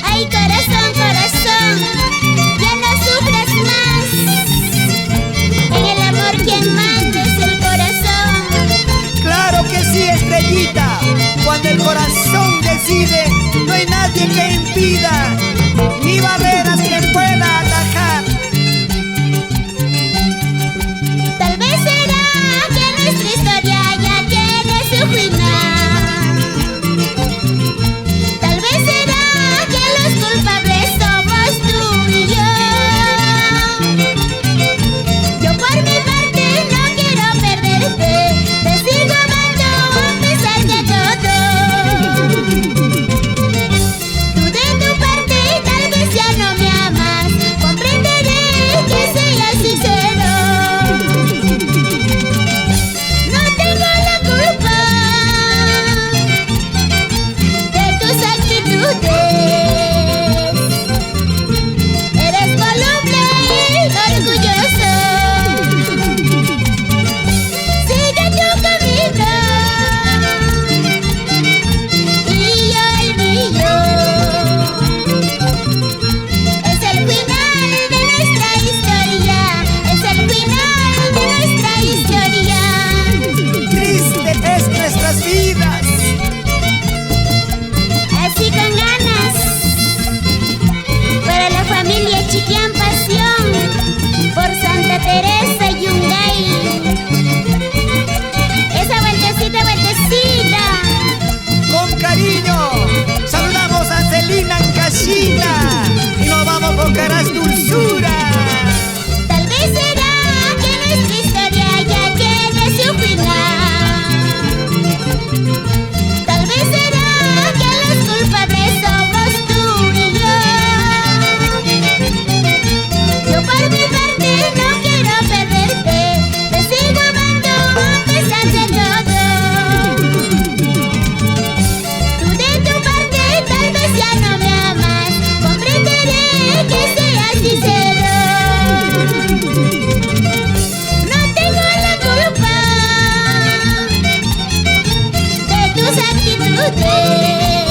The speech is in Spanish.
Ay, corazón, corazón, ya no sufras más. En el amor quien manda es el corazón. Claro que sí, estrellita. Cuando el corazón decide, no hay nadie que impida, ni barreras que pueda atajar. Tal vez será que nuestra historia ya tiene su final. Tal vez será que los culpables somos tú y yo. Yo por mi parte no quiero perderte, te sigo amando a pesar de todo. Tú de tu parte tal vez ya no me amas, comprenderé que seas sincero. No tengo la culpa de tus actitudes. Eres voluble y orgulloso. Sigue tu camino y yo el mío. Es el final de nuestra historia. Es el final de nuestra historia. Triste es nuestras vidas. Así con ganas. Para la familia Chiquián Pasión. Por Santa Teresa Yungay. Esa vueltecita, vueltecita. Con cariño, saludamos a Celina en casita y nos vamos por Caras Dulzura. Tal vez será que nuestra historia ya tiene su final. Tal vez será que los culpables somos tú y yo. Yo por mi parte no quiero perderte, te sigo amando a pesar de todo. Tú de tu parte tal vez ya no me amas, comprenderé que seas sincero. No tengo la culpa de tus actitudes.